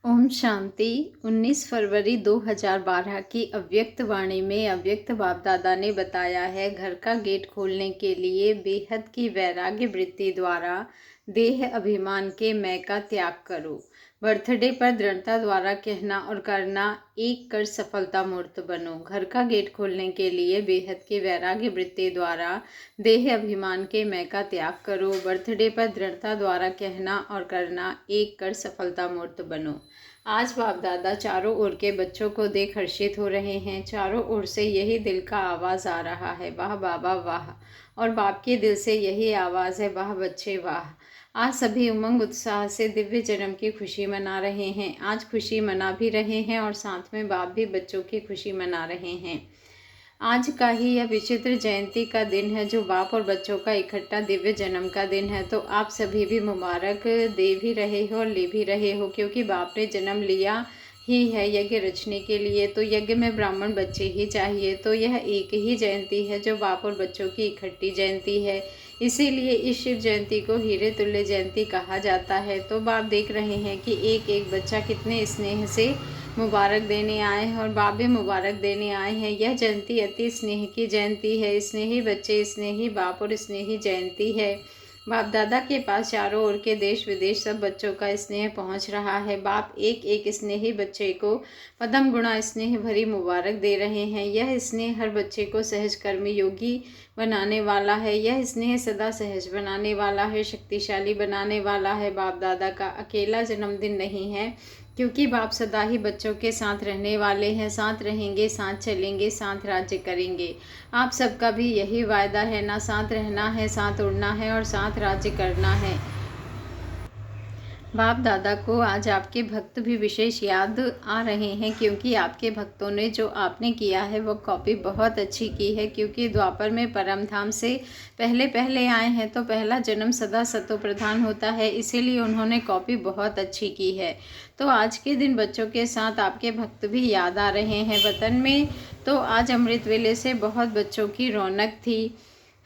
ओम शांति। 19 फरवरी 2012 की अव्यक्त वाणी में अव्यक्त बाप दादा ने बताया है, घर का गेट खोलने के लिए बेहद की वैराग्य वृत्ति द्वारा देह अभिमान के मैं का त्याग करो। बर्थडे पर दृढ़ता द्वारा कहना और करना, एक कर सफलता मूर्त बनो। घर का गेट खोलने के लिए बेहद की वैराग्य वृत्ति द्वारा देह अभिमान के मैं का त्याग करो। बर्थडे पर दृढ़ता द्वारा कहना और करना, एक कर सफलता मूर्त बनो। आज बाप दादा चारों ओर के बच्चों को देख हर्षित हो रहे हैं। चारों ओर से यही दिल का आवाज़ आ रहा है, वाह बाबा वाह। और बाप के दिल से यही आवाज़ है, वाह बच्चे वाह। आज सभी उमंग उत्साह से दिव्य जन्म की खुशी मना रहे हैं। आज खुशी मना भी रहे हैं और साथ में बाप भी बच्चों की खुशी मना रहे हैं। आज का ही यह विचित्र जयंती का दिन है, जो बाप और बच्चों का इकट्ठा दिव्य जन्म का दिन है। तो आप सभी भी मुबारक दे भी रहे हो और ले भी रहे हो, क्योंकि बाप ने जन्म लिया ही है यज्ञ रचने के लिए। तो यज्ञ में ब्राह्मण बच्चे ही चाहिए। तो यह एक ही जयंती है जो बाप और बच्चों की इकट्ठी जयंती है। इसीलिए इस शिव जयंती को हीरे तुल्य जयंती कहा जाता है। तो बाप देख रहे हैं कि एक एक बच्चा कितने स्नेह से मुबारक देने आए हैं और बाप भी मुबारक देने आए हैं। यह जयंती अति स्नेह की जयंती है। स्नेही बच्चे, स्नेही बाप और स्नेही जयंती है। बाप दादा के पास चारों ओर के देश विदेश सब बच्चों का स्नेह पहुंच रहा है। बाप एक एक स्नेही बच्चे को पदम गुणा स्नेह भरी मुबारक दे रहे हैं। यह स्नेह हर बच्चे को सहज कर्मी योगी बनाने वाला है। यह स्नेह सदा सहज बनाने वाला है, शक्तिशाली बनाने वाला है। बाप दादा का अकेला जन्मदिन नहीं है, क्योंकि बाप सदा ही बच्चों के साथ रहने वाले हैं। साथ रहेंगे, साथ चलेंगे, साथ राज्य करेंगे। आप सबका भी यही वायदा है ना, साथ रहना है, साथ उड़ना है और साथ राज्य करना है। बाप दादा को आज आपके भक्त भी विशेष याद आ रहे हैं, क्योंकि आपके भक्तों ने जो आपने किया है वो कॉपी बहुत अच्छी की है। क्योंकि द्वापर में परम धाम से पहले पहले आए हैं, तो पहला जन्म सदा सतो प्रधान होता है, इसीलिए उन्होंने कॉपी बहुत अच्छी की है। तो आज के दिन बच्चों के साथ आपके भक्त भी याद आ रहे हैं वतन में। तो आज अमृत वेले से बहुत बच्चों की रौनक थी।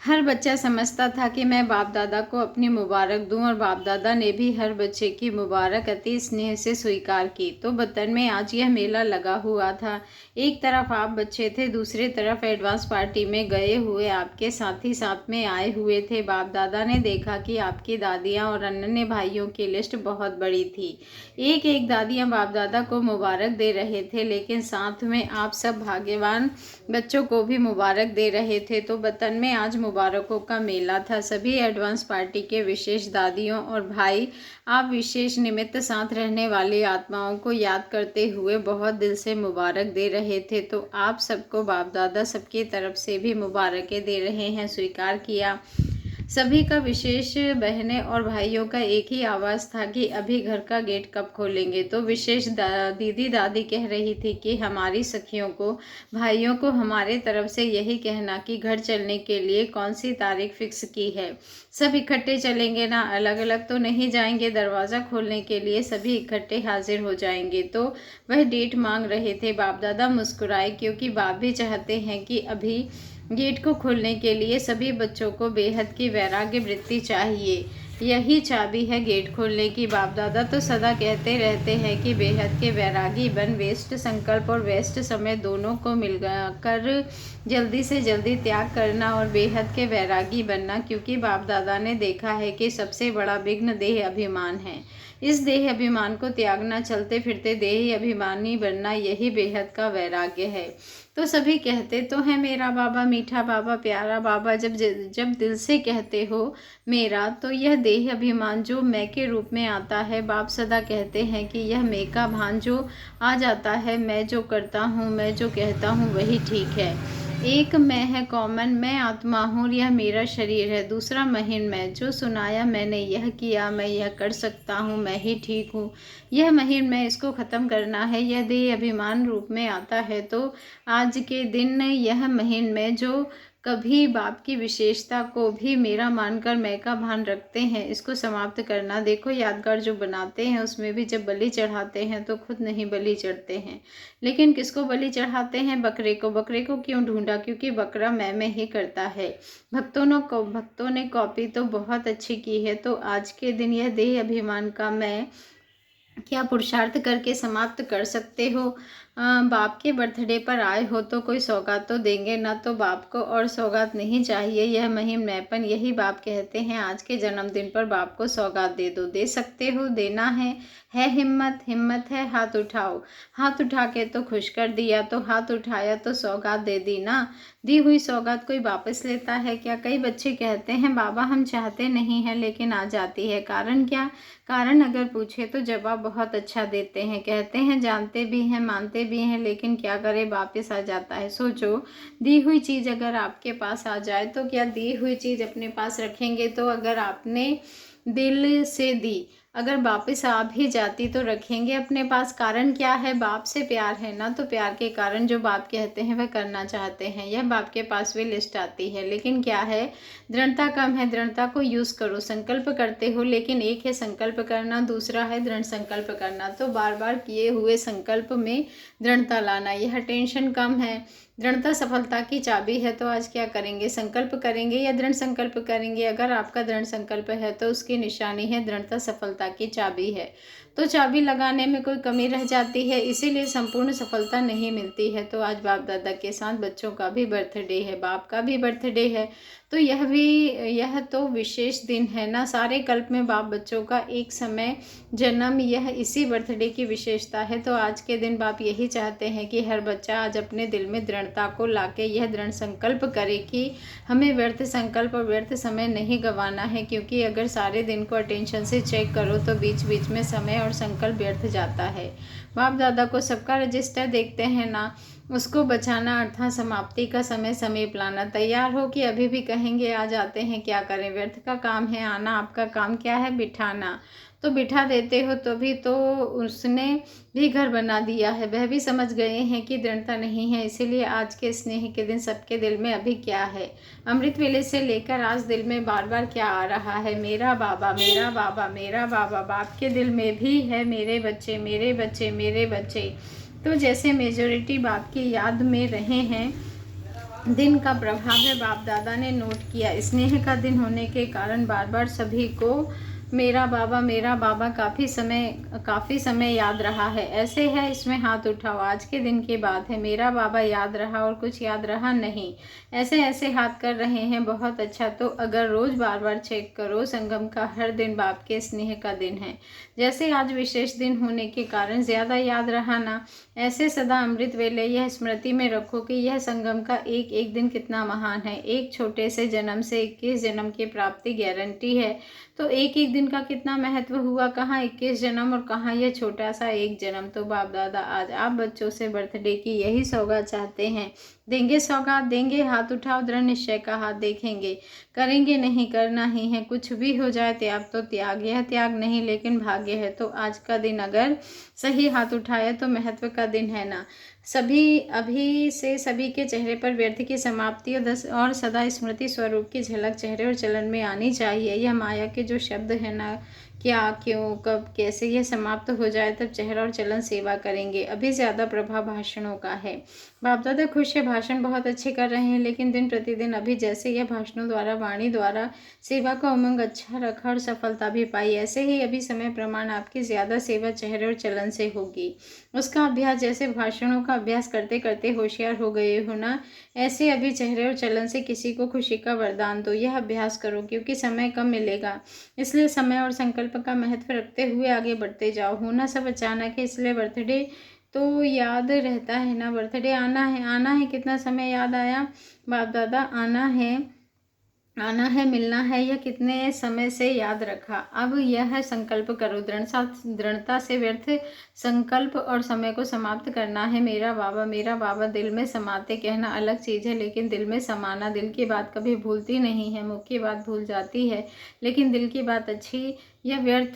हर बच्चा समझता था कि मैं बाप दादा को अपनी मुबारक दूं, और बाप दादा ने भी हर बच्चे की मुबारक अति स्नेह से स्वीकार की। तो वतन में आज यह मेला लगा हुआ था। एक तरफ आप बच्चे थे, दूसरी तरफ एडवांस पार्टी में गए हुए आपके साथी साथ में आए हुए थे। बाप दादा ने देखा कि आपकी दादियाँ और अन्य भाइयों की लिस्ट बहुत बड़ी थी। एक एक दादियाँ बाप दादा को मुबारक दे रहे थे, लेकिन साथ में आप सब भाग्यवान बच्चों को भी मुबारक दे रहे थे। तो वतन में आज मुबारकों का मेला था। सभी एडवांस पार्टी के विशेष दादियों और भाई आप विशेष निमित्त साथ रहने वाली आत्माओं को याद करते हुए बहुत दिल से मुबारक दे रहे थे। तो आप सबको बाप दादा सबकी तरफ से भी मुबारकें दे रहे हैं, स्वीकार किया। सभी का विशेष बहनें और भाइयों का एक ही आवाज़ था कि अभी घर का गेट कब खोलेंगे। तो विशेष दीदी दादी कह रही थी कि हमारी सखियों को, भाइयों को हमारे तरफ से यही कहना कि घर चलने के लिए कौन सी तारीख फिक्स की है। सब इकट्ठे चलेंगे ना, अलग अलग तो नहीं जाएंगे। दरवाज़ा खोलने के लिए सभी इकट्ठे हाजिर हो जाएंगे। तो वह डेट मांग रहे थे। बाप दादा मुस्कुराए, क्योंकि बाप भी चाहते हैं कि अभी गेट को खोलने के लिए सभी बच्चों को बेहद की वैराग्य वृत्ति चाहिए। यही चाबी है गेट खोलने की। बाप दादा तो सदा कहते रहते हैं कि बेहद के वैरागी बन। वेस्ट संकल्प और वेस्ट समय दोनों को मिलकर जल्दी से जल्दी त्याग करना और बेहद के वैरागी बनना, क्योंकि बाप दादा ने देखा है कि सबसे बड़ा विघ्न देह अभिमान है। इस देह अभिमान को त्यागना, चलते फिरते देही अभिमानी बनना, यही बेहद का वैराग्य है। तो सभी कहते तो हैं मेरा बाबा, मीठा बाबा, प्यारा बाबा। जब जब दिल से कहते हो मेरा, तो यह देह अभिमान जो मैं के रूप में आता है, बाप सदा कहते हैं कि यह मैं का भान जो आ जाता है, मैं जो करता हूँ, मैं जो कहता हूँ वही ठीक है। एक मैं है कॉमन, मैं आत्मा हूँ, यह मेरा शरीर है। दूसरा महीन मैं, जो सुनाया मैंने यह किया, मैं यह कर सकता हूँ, मैं ही ठीक हूँ। यह महीन मैं, इसको ख़त्म करना है। यह देह अभिमान रूप में आता है। तो आज के दिन यह महीन में जो कभी बाप की विशेषता को भी मेरा मानकर मैं का भान रखते हैं, इसको समाप्त करना। देखो यादगार जो बनाते हैं उसमें भी जब बलि चढ़ाते हैं तो खुद नहीं बलि चढ़ते हैं, लेकिन किसको बलि चढ़ाते हैं? बकरे को। बकरे को क्यों ढूंढा? क्योंकि बकरा मैं में ही करता है। भक्तों ने कॉपी तो बहुत अच्छी की है। तो आज के दिन यह देह अभिमान का मैं क्या पुरुषार्थ करके समाप्त कर सकते हो। बाप के बर्थडे पर आए हो तो कोई सौगात तो देंगे ना, तो बाप को और सौगात नहीं चाहिए। यह महिम नैपन, यही बाप कहते हैं। आज के जन्मदिन पर बाप को सौगात दे दो। दे सकते हो, देना है हिम्मत, हिम्मत है, हाथ उठाओ। हाथ उठा के तो खुश कर दिया, तो हाथ उठाया तो सौगात दे दी ना। दी हुई सौगात कोई वापस लेता है क्या। कई बच्चे कहते हैं बाबा हम चाहते नहीं हैं लेकिन आ जाती है। कारण क्या। कारण अगर पूछे तो जवाब बहुत अच्छा देते हैं। कहते हैं जानते भी हैं, मानते भी हैं, लेकिन क्या करें वापस आ जाता है। सोचो, दी हुई चीज़ अगर आपके पास आ जाए तो क्या दी हुई चीज़ अपने पास रखेंगे। तो अगर आपने दिल से दी, अगर वापस आ भी जाती तो रखेंगे अपने पास। कारण क्या है, बाप से प्यार है ना, तो प्यार के कारण जो बाप कहते हैं वह करना चाहते हैं। यह बाप के पास भी लिस्ट आती है, लेकिन क्या है, दृढ़ता कम है। दृढ़ता को यूज़ करो। संकल्प करते हो, लेकिन एक है संकल्प करना, दूसरा है दृढ़ संकल्प करना। तो बार बार किए हुए संकल्प में दृढ़ता लाना, यह टेंशन कम है। दृढ़ता सफलता की चाबी है। तो आज क्या करेंगे, संकल्प करेंगे या दृढ़ संकल्प करेंगे। अगर आपका दृढ़ संकल्प है तो उसकी निशानी है दृढ़ता, सफलता की चाबी है। तो चाबी लगाने में कोई कमी रह जाती है, इसीलिए संपूर्ण सफलता नहीं मिलती है। तो आज बाप दादा के साथ बच्चों का भी बर्थडे है, बाप का भी बर्थडे है। तो यह तो विशेष दिन है ना। सारे कल्प में बाप बच्चों का एक समय जन्म, यह इसी बर्थडे की विशेषता है। तो आज के दिन बाप यही चाहते हैं कि हर बच्चा आज अपने दिल में दृढ़ता को लाके यह दृढ़ संकल्प करे कि हमें व्यर्थ संकल्प और व्यर्थ समय नहीं गंवाना है। क्योंकि अगर सारे दिन को अटेंशन से चेक करो तो बीच बीच में समय और संकल्प व्यर्थ जाता है। बाप दादा को सबका रजिस्टर देखते हैं ना, उसको बचाना अर्थात समाप्ति का समय समीप लाना। तैयार हो कि अभी भी कहेंगे आ जाते हैं, क्या करें, व्यर्थ का काम है आना। आपका काम क्या है, बिठाना। तो बिठा देते हो तो भी तो उसने भी घर बना दिया है। वह भी समझ गए हैं कि दृढ़ता नहीं है। इसीलिए आज के स्नेह के दिन सबके दिल में अभी क्या है, अमृत वेले से लेकर आज दिल में बार बार क्या आ रहा है, मेरा बाबा, मेरा बाबा, मेरा बाबा। बाप के दिल में भी है मेरे बच्चे, मेरे बच्चे, मेरे बच्चे। तो जैसे मेजोरिटी बाप की याद में रहे हैं, दिन का प्रभाव है, बाप दादा ने नोट किया। स्नेह का दिन होने के कारण बार बार सभी को मेरा बाबा काफ़ी समय याद रहा है। ऐसे है, इसमें हाथ उठाओ। आज के दिन की बात है, मेरा बाबा याद रहा और कुछ याद रहा नहीं। ऐसे ऐसे हाथ कर रहे हैं, बहुत अच्छा। तो अगर रोज़ बार बार चेक करो, संगम का हर दिन बाप के स्नेह का दिन है। जैसे आज विशेष दिन होने के कारण ज़्यादा याद रहा ना, ऐसे सदा अमृत वेले यह स्मृति में रखो कि यह संगम का एक एक दिन कितना महान है। एक छोटे से जन्म से 21 जन्म की प्राप्ति गारंटी है। तो एक एक दिन का कितना महत्व हुआ, कहाँ 21 जन्म और कहाँ यह छोटा सा एक जन्म। तो बाप दादा आज आप बच्चों से बर्थडे की यही सौगात चाहते हैं। देंगे सौगात, देंगे। हाथ उठाओ, दृढ़ निश्चय का हाथ देखेंगे। करेंगे नहीं, करना ही है। कुछ भी हो जाए, त्याग तो त्याग, यह त्याग नहीं लेकिन भाग्य है। तो आज का दिन अगर सही हाथ उठाया तो महत्व का दिन है ना। सभी अभी से सभी के चेहरे पर व्यर्थ की समाप्ति और सदा स्मृति स्वरूप की झलक चेहरे और चलन में आनी चाहिए। यह माया के जो शब्द है ना, क्या, क्यों, कब, कैसे, यह समाप्त हो जाए तब चेहरा और चलन सेवा करेंगे। अभी ज़्यादा प्रभाव भाषणों का है। बाप दादा खुश है, भाषण बहुत अच्छे कर रहे हैं, लेकिन दिन प्रतिदिन अभी जैसे यह भाषणों द्वारा, वाणी द्वारा सेवा का उमंग अच्छा रखा और सफलता भी पाई, ऐसे ही अभी समय प्रमाण आपकी ज़्यादा सेवा चेहरे और चलन से होगी। उसका अभ्यास, जैसे भाषणों का अभ्यास करते करते होशियार हो गए हो ना, ऐसे अभी चेहरे और चलन से किसी को खुशी का वरदान दो। यह अभ्यास करो, क्योंकि समय कम मिलेगा। इसलिए समय और संकल्प का महत्व रखते हुए आगे बढ़ते जाओ। होना सब अचानक है, इसलिए बर्थडे तो याद रहता है ना। बर्थडे आना है, आना है। कितना समय याद आया, बाप दादा आना है, मिलना है, यह कितने समय से याद रखा। अब यह संकल्प करो, दृढ़ता से व्यर्थ संकल्प और समय को समाप्त करना है। मेरा बाबा दिल में समाते कहना अलग चीज़ है, लेकिन दिल में समाना, दिल की बात कभी भूलती नहीं है, मुख की बात भूल जाती है, लेकिन दिल की बात अच्छी यह व्यर्थ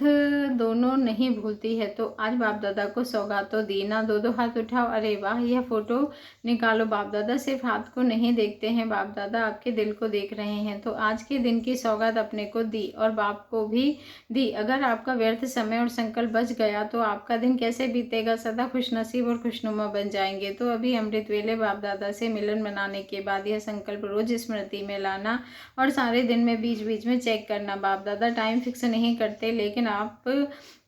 दोनों नहीं भूलती है। तो आज बाप दादा को सौगातों दी ना। दो दो हाथ उठाओ, अरे वाह, यह फोटो निकालो। बाप दादा सिर्फ हाथ को नहीं देखते हैं, बाप दादा आपके दिल को देख रहे हैं। तो आज के दिन की सौगात अपने को दी और बाप को भी दी। अगर आपका व्यर्थ समय और संकल्प बच गया तो आपका दिन कैसे बीतेगा, सदा खुशनसीब और खुशनुमा बन जाएंगे। तो अभी अमृत वेले बाप दादा से मिलन बनाने के बाद यह संकल्प रोज स्मृति में लाना और सारे दिन में बीच बीच में चेक करना। बाप दादा टाइम फिक्स नहीं करते, करते, लेकिन आप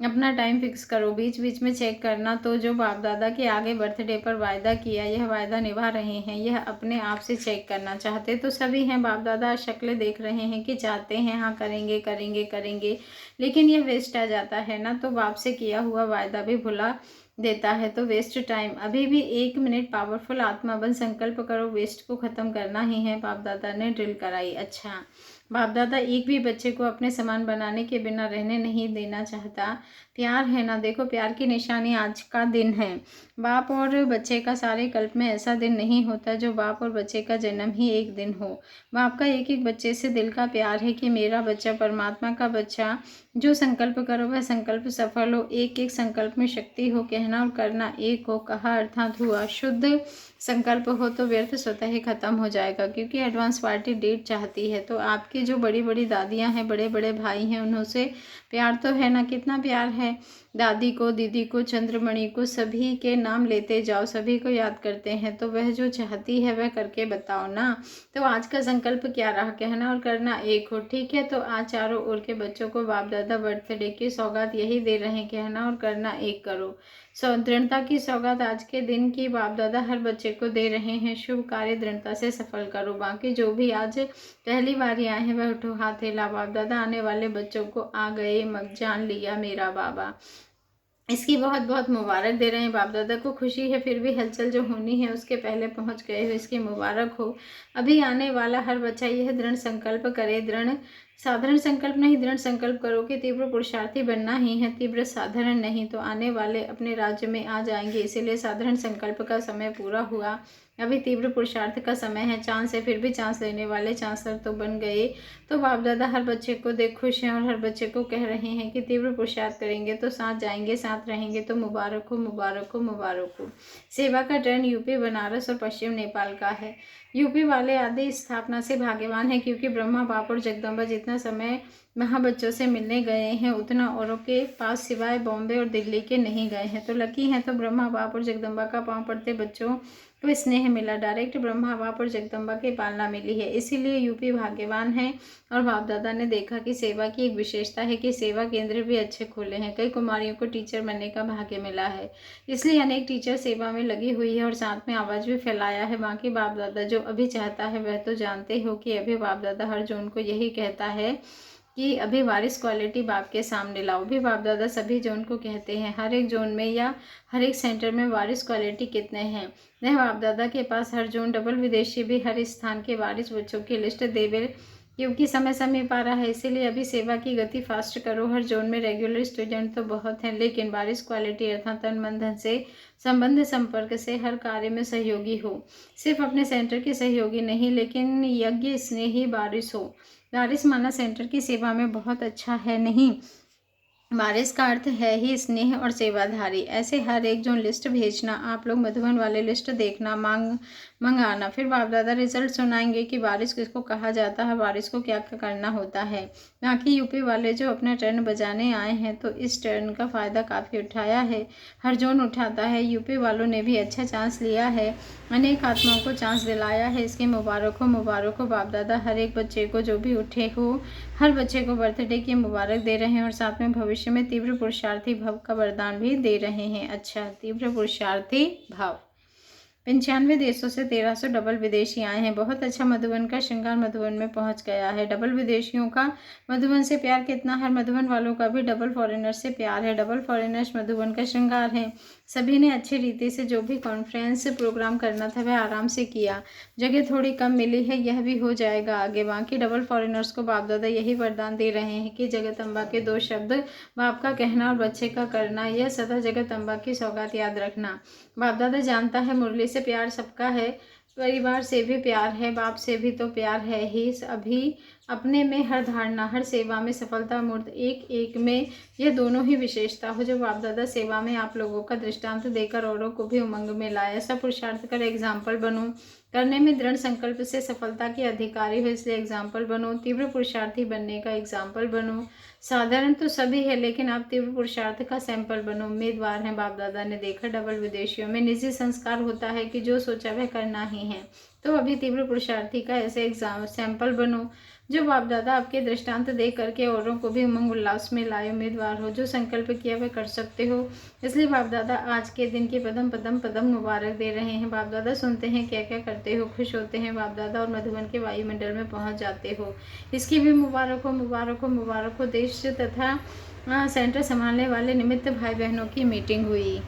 अपना टाइम फिक्स करो, बीच बीच में चेक करना। तो जो बाप दादा के आगे बर्थडे पर वायदा किया, यह वायदा निभा रहे हैं, यह अपने आप से चेक करना। चाहते तो सभी हैं, बाप दादा शक्लें देख रहे हैं कि चाहते हैं हाँ करेंगे करेंगे करेंगे, लेकिन यह वेस्ट आ जाता है ना, तो बाप से किया हुआ वायदा भी भुला देता है, तो वेस्ट टाइम। अभी भी 1 मिनट पावरफुल आत्मा बन संकल्प करो, वेस्ट को ख़त्म करना ही है। बाप दादा ने ड्रिल कराई। अच्छा, बाप दादा एक भी बच्चे को अपने समान बनाने के बिना रहने नहीं देना चाहता। प्यार है ना, देखो प्यार की निशानी आज का दिन है। बाप और बच्चे का सारे कल्प में ऐसा दिन नहीं होता जो बाप और बच्चे का जन्म ही एक दिन हो। बाप का एक एक बच्चे से दिल का प्यार है कि मेरा बच्चा परमात्मा का बच्चा। जो संकल्प करो वह संकल्प सफल हो। एक एक संकल्प में शक्ति हो, कहना और करना एक हो, कहा अर्थात हुआ। शुद्ध संकल्प हो तो व्यर्थ स्वतः ही खत्म हो जाएगा, क्योंकि एडवांस पार्टी डेट चाहती है। तो आपकी जो बड़ी बड़ी दादियाँ हैं, बड़े बड़े भाई हैं, उनसे प्यार तो है ना, कितना प्यार है। दादी को, दीदी को, चंद्रमणि को, सभी के नाम लेते जाओ, सभी को याद करते हैं। तो वह जो चाहती है वह करके बताओ ना। तो आज का संकल्प क्या रहा, कहना और करना एक हो, ठीक है। तो आज चारों ओर के बच्चों को बाप दादा बर्थडे की सौगात यही दे रहे हैं, कहना और करना एक करो। दृढ़ता की सौगात आज के दिन की बाप दादा हर बच्चे को दे रहे हैं। शुभ कार्य दृढ़ता से सफल करो। बाकी जो भी आज पहली बार आए हैं वह उठो हाथ हिला। बाप दादा आने वाले बच्चों को आ गए मग जान लिया मेरा बाबा। इसकी बहुत बहुत मुबारक दे रहे हैं। बाप दादा को खुशी है, फिर भी हलचल जो होनी है उसके पहले पहुंच गए हो, इसकी मुबारक हो। अभी आने वाला हर बच्चा यह दृढ़ संकल्प करे, दृढ़ साधारण संकल्प नहीं, दृढ़ संकल्प करो कि तीव्र पुरुषार्थी बनना ही है, तीव्र साधारण नहीं। तो आने वाले अपने राज्य में आ जाएंगे, इसीलिए साधारण संकल्प का समय पूरा हुआ, अभी तीव्र पुरुषार्थ का समय है। चांस है, फिर भी चांस लेने वाले चांसलर तो बन गए। तो बाप दादा हर बच्चे को देख खुश हैं और हर बच्चे को कह रहे हैं कि तीव्र पुरुषार्थ करेंगे तो साथ जाएंगे, साथ रहेंगे तो मुबारक हो, मुबारक हो, मुबारक हो। सेवा का टर्न यूपी, बनारस और पश्चिम नेपाल का है। यूपी वाले आदि स्थापना से भाग्यवान है, क्योंकि ब्रह्मा बाप और जगदम्बा जितना समय वहाँ बच्चों से मिलने गए हैं उतना औरों के पास सिवाय बॉम्बे और दिल्ली के नहीं गए हैं। तो लकी हैं तो ब्रह्मा बाप और जगदम्बा का पाँव पड़ते बच्चों को स्नेह मिला, डायरेक्ट ब्रह्मा बाप और जगदम्बा की पालना मिली है, इसीलिए यूपी भाग्यवान है। और बाप दादा ने देखा कि सेवा की एक विशेषता है कि सेवा केंद्र भी अच्छे खोले हैं। कई कुमारियों को टीचर बनने का भाग्य मिला है, इसलिए अनेक टीचर सेवा में लगी हुई है और साथ में आवाज़ भी फैलाया है। बाकी बाप दादा जो अभी चाहता है वह तो जानते हो कि अभी बाप दादा हर जोन को यही कहता है कि अभी वारिस क्वालिटी बाप के सामने लाओ। भी बाप दादा सभी जोन को कहते हैं, हर एक जोन में या हर एक सेंटर में वारिस क्वालिटी कितने हैं वह बाप दादा के पास हर जोन डबल विदेशी भी हर स्थान के वारिस बच्चों की लिस्ट देवे, क्योंकि समय समीप आ रहा है, इसीलिए अभी सेवा की गति फास्ट करो। हर जोन में रेगुलर स्टूडेंट तो बहुत हैं, लेकिन वारिस क्वालिटी अर्थात तन मन धन से संबंध संपर्क से हर कार्य में सहयोगी हो। सिर्फ अपने सेंटर के सहयोगी नहीं, लेकिन यज्ञ स्नेही वारिस हो। वारिस माना सेंटर की सेवा में बहुत अच्छा है नहीं, वारिस का अर्थ है ही स्नेह और सेवाधारी। ऐसे हर एक जो लिस्ट भेजना, आप लोग मधुबन वाले लिस्ट देखना, मंगाना। फिर बाप दादा रिजल्ट सुनाएंगे कि वारिस किसको कहा जाता है, वारिस को क्या करना होता है। बाकी यूपी वाले जो अपना टर्न बजाने आए हैं तो इस टर्न का फ़ायदा काफ़ी उठाया है, हर जोन उठाता है। यूपी वालों ने भी अच्छा चांस लिया है, अनेक आत्माओं को चांस दिलाया है, इसकी मुबारक हो, मुबारक हो। बाप दादा हर एक बच्चे को जो भी उठे हो हर बच्चे को बर्थडे की मुबारक दे रहे हैं और साथ में भविष्य में तीव्र पुरुषार्थी भव का वरदान भी दे रहे हैं। अच्छा, तीव्र पुरुषार्थी भाव। 95 देशों से 1300 डबल विदेशी आए हैं। बहुत अच्छा, मधुबन का श्रृंगार मधुबन में पहुंच गया है। डबल विदेशियों का मधुबन से प्यार कितना है, मधुबन वालों का भी डबल फॉरेनर्स से प्यार है। डबल फॉरेनर्स मधुबन का श्रृंगार है। सभी ने अच्छी रीति से जो भी कॉन्फ्रेंस प्रोग्राम करना था वह आराम से किया। जगह थोड़ी कम मिली है, यह भी हो जाएगा आगे। बाकी डबल फॉरेनर्स को बाप दादा यही वरदान दे रहे हैं कि जगदम्बा के 2 शब्द, बाप का कहना और बच्चे का करना, यह सदा जगदम्बा की सौगात याद रखना। बाप दादा जानता है मुरली से प्यार सबका है, परिवार से भी प्यार है, बाप से भी तो प्यार है ही। अभी अपने में हर धारणा, हर सेवा में सफलता मूर्त एक एक में यह दोनों ही विशेषता हो जो बाप दादा सेवा में आप लोगों का दृष्टांत देकर औरों को भी उमंग में लाए। ऐसा पुरुषार्थ कर एग्जाम्पल बनो, करने में दृढ़ संकल्प से सफलता के अधिकारी हो, इसलिए एग्जाम्पल बनो। तीव्र पुरुषार्थी बनने का एग्जाम्पल बनो। साधारण तो सभी है, लेकिन आप तीव्र पुरुषार्थ का सैंपल बनो। उम्मीदवार हैं, बाप दादा ने देखा डबल विदेशियों में निजी संस्कार होता है कि जो सोचा वह करना ही है। तो अभी तीव्र पुरुषार्थी का ऐसे एग्जाम सैंपल बनो। जो बाप दादा आपके दृष्टांत दे करके औरों को भी उमंग उल्लास में लाए उम्मीदवार हो, जो संकल्प किया वह कर सकते हो। इसलिए बाप दादा आज के दिन की पदम पदम पदम मुबारक दे रहे हैं। बाप दादा सुनते हैं क्या क्या करते हो, खुश होते हैं बाप दादा और मधुबन के वायुमंडल में पहुंच जाते हो। इसकी भी मुबारक हो, मुबारक हो, मुबारक हो। देश तथा सेंटर संभालने वाले निमित्त भाई बहनों की मीटिंग हुई।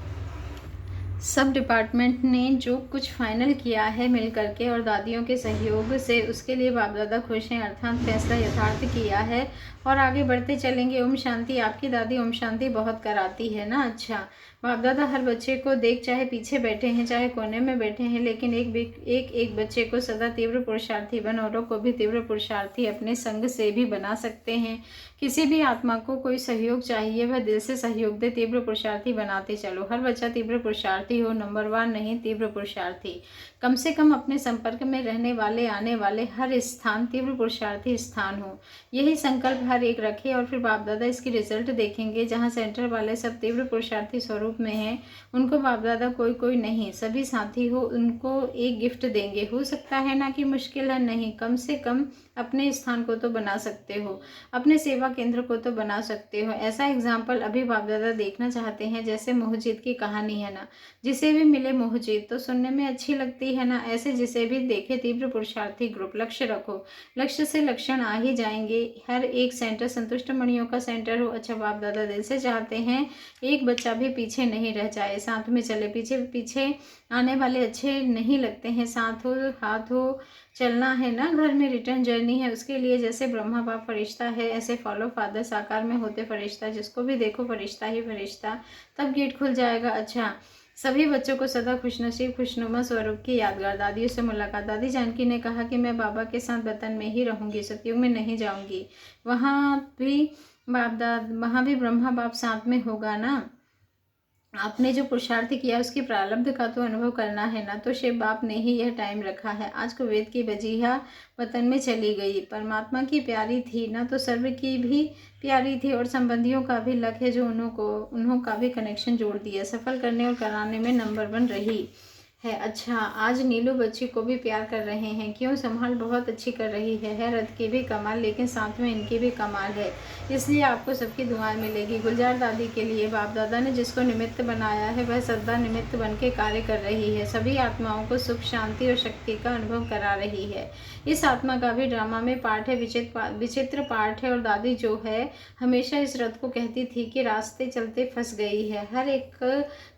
सब डिपार्टमेंट ने जो कुछ फाइनल किया है मिल करके और दादियों के सहयोग से, उसके लिए बाप दादा खुश हैं। अर्थात फैसला यथार्थ किया है और आगे बढ़ते चलेंगे। ओम शांति। आपकी दादी ओम शांति बहुत कराती है ना। अच्छा, बाप दादा हर बच्चे को देख, चाहे पीछे बैठे हैं चाहे कोने में बैठे हैं, लेकिन एक बच्चे को सदा तीव्र पुरुषार्थी बन औरों को भी तीव्र पुरुषार्थी अपने संग से भी बना सकते हैं। किसी भी आत्मा को कोई सहयोग चाहिए, वह दिल से सहयोग दे, तीव्र पुरुषार्थी बनाते चलो। हर बच्चा तीव्र पुरुषार्थी हो, नंबर 1 नहीं, तीव्र पुरुषार्थी। कम से कम अपने संपर्क में रहने वाले आने वाले हर स्थान तीव्र पुरुषार्थी स्थान हो, यही संकल्प हर एक रखे और फिर बाप दादा इसकी रिजल्ट देखेंगे। जहाँ सेंटर वाले सब तीव्र पुरुषार्थी स्वरूप में हैं, उनको बाप दादा कोई कोई नहीं, सभी साथी हो, उनको एक गिफ्ट देंगे। हो सकता है ना कि मुश्किल है, नहीं, कम से कम अपने स्थान को तो बना सकते हो, अपने सेवा केंद्र को तो बना सकते हो। ऐसा एग्जाम्पल अभी बाप दादा देखना चाहते हैं। जैसे मोहजीत की कहानी है ना, जिसे भी मिले मोहजीत तो सुनने में अच्छी लगती है ना, ऐसे जिसे भी देखे तीव्र पुरुषार्थी ग्रुप। लक्ष्य रखो, लक्ष्य से लक्षण आ ही जाएंगे। हर एक सेंटर संतुष्ट मणियों का सेंटर हो। अच्छा, बाप दादा दिल से चाहते हैं एक बच्चा भी पीछे नहीं रह जाए, साथ में चले। पीछे पीछे आने वाले अच्छे नहीं लगते हैं, साथ हो हाथ हो चलना है ना। घर में रिटर्न जर्नी है, उसके लिए जैसे ब्रह्मा बाप फरिश्ता है, ऐसे फॉलो फादर साकार में होते फरिश्ता। जिसको भी देखो फरिश्ता ही फरिश्ता, तब गेट खुल जाएगा। अच्छा, सभी बच्चों को सदा खुशनसीब खुशनुमा स्वरूप की यादगार। दादियों से मुलाकात। दादी जानकी ने कहा कि मैं बाबा के साथ वतन में ही रहूंगी, सतयुग में नहीं जाऊंगी। वहाँ भी वहाँ भी ब्रह्मा बाप साथ में होगा ना। आपने जो पुरुषार्थ किया उसकी प्रारब्ध का तो अनुभव करना है ना। तो शिव बाप ने ही यह टाइम रखा है। आज को वेद की बजीहा वतन में चली गई, परमात्मा की प्यारी थी ना, तो सर्व की भी प्यारी थी और संबंधियों का भी लक है जो उन्हों का भी कनेक्शन जोड़ दिया, सफल करने और कराने में नंबर 1 रही है। अच्छा, आज नीलू बच्ची को भी प्यार कर रहे हैं। क्यों? संभाल बहुत अच्छी कर रही है रथ की भी कमाल, लेकिन साथ में इनकी भी कमाल है, इसलिए आपको सबकी दुआएं मिलेगी। गुलजार दादी के लिए बाप दादा ने जिसको निमित्त बनाया है वह सदा निमित्त बन के कार्य कर रही है, सभी आत्माओं को सुख शांति और शक्ति का अनुभव करा रही है। इस आत्मा का भी ड्रामा में पार्ट है, विचित्र पार्ट है। और दादी जो है हमेशा इस रथ को कहती थी कि रास्ते चलते फंस गई है। हर एक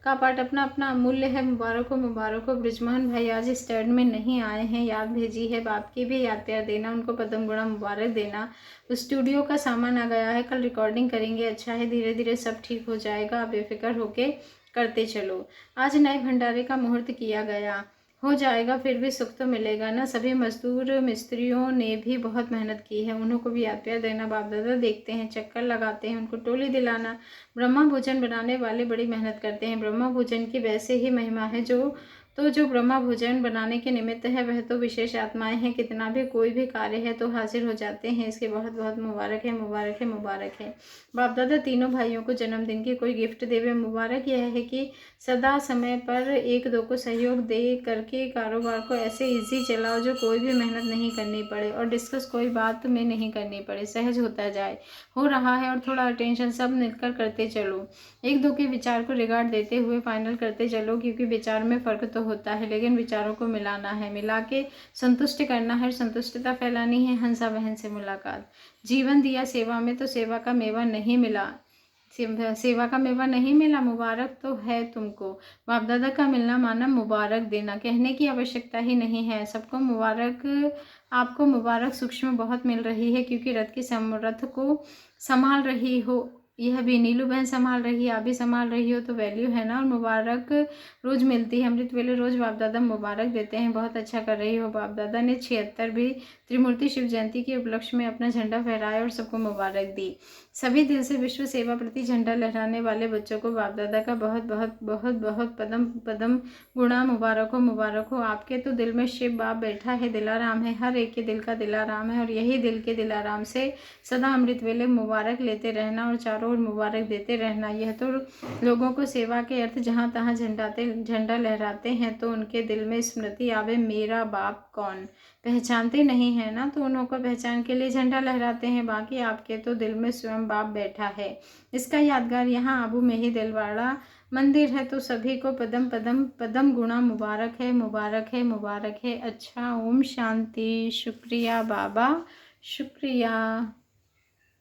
का पार्ट अपना अपना अमूल्य है। मुबारक हो, मुबारक हो। ब्रिजमान भाई आज स्टैंड में नहीं आए हैं, याद भेजी है, बाप की भी याद प्यार देना, उनको पदम गुणा मुबारक देना। स्टूडियो का सामान आ गया है, कल रिकॉर्डिंग करेंगे। अच्छा है, धीरे धीरे सब ठीक हो जाएगा, आप बेफिक्र होके करते चलो। आज नए भंडारे का मुहूर्त किया गया, हो जाएगा, फिर भी सुख तो मिलेगा ना। सभी मजदूर मिस्त्रियों ने भी बहुत मेहनत की है, उन्हों को भी याद प्यार देना। बाप दादा देखते हैं, चक्कर लगाते हैं, उनको टोली दिलाना। ब्रह्मा भोजन बनाने वाले बड़ी मेहनत करते हैं, ब्रह्मा भोजन की वैसे ही महिमा है। जो ब्रह्मा भोजन बनाने के निमित्त है वह तो विशेष आत्माएं हैं, कितना भी कोई भी कार्य है तो हाजिर हो जाते हैं। इसके बहुत बहुत मुबारक है, मुबारक है, मुबारक है। बाप दादा तीनों भाइयों को जन्मदिन की कोई गिफ्ट देवे। मुबारक यह है कि सदा समय पर एक दो को सहयोग दे करके कारोबार को ऐसे इजी चलाओ जो कोई भी मेहनत नहीं करनी पड़े और डिस्कस कोई बात में नहीं करनी पड़े, सहज होता जाए। हो रहा है और थोड़ा अटेंशन सब मिलकर करते चलो। एक दो के विचार को रिगार्ड देते हुए फाइनल करते चलो, क्योंकि विचार में फ़र्क तो होता है लेकिन विचारों को मिलाना है, मिला के संतुष्ट करना है, संतुष्टता फैलानी है। हंसा बहन से मुलाकात। जीवन दिया सेवा में तो सेवा का मेवा नहीं मिला, सेवा का मेवा नहीं मिला, मुबारक तो है तुमको। बाप दादा का मिलना माना मुबारक देना, कहने की आवश्यकता ही नहीं है। सबको मुबारक, आपको मुबारक सूक्ष्म बहुत मिल रही है, क्योंकि रथ को संभाल रही हो, यह भी नीलू बहन संभाल रही है, आप भी संभाल रही हो, तो वैल्यू है ना। और मुबारक रोज मिलती है, अमृत वेले रोज बाप दादा मुबारक देते हैं। बहुत अच्छा कर रही हो। बाप दादा ने 76 भी त्रिमूर्ति शिव जयंती के उपलक्ष्य में अपना झंडा फहराया और सबको मुबारक दी। सभी दिल से विश्व सेवा प्रति झंडा लहराने वाले बच्चों को बाप दादा का बहुत बहुत बहुत बहुत पदम पदम गुणा मुबारक हो। आपके तो दिल में शिव बाप बैठा है, दिलाराम है, हर एक के दिल का दिलाराम है, और यही दिल के दिलाराम से सदा अमृत वेले मुबारक लेते रहना और चारों ओर मुबारक देते रहना। यह तो लोगों को सेवा के अर्थ जहाँ तहाँ झंडा लहराते हैं तो उनके दिल में स्मृति आवे, मेरा बाप कौन। पहचानते नहीं है ना, तो उन्हों को पहचान के लिए झंडा लहराते हैं। बाकी आपके तो दिल में स्वयं बाप बैठा है। इसका यादगार यहाँ आबू में ही दिलवाड़ा मंदिर है। तो सभी को पदम पदम पदम गुणा मुबारक है, मुबारक है, मुबारक है। अच्छा, ओम शांति। शुक्रिया बाबा, शुक्रिया।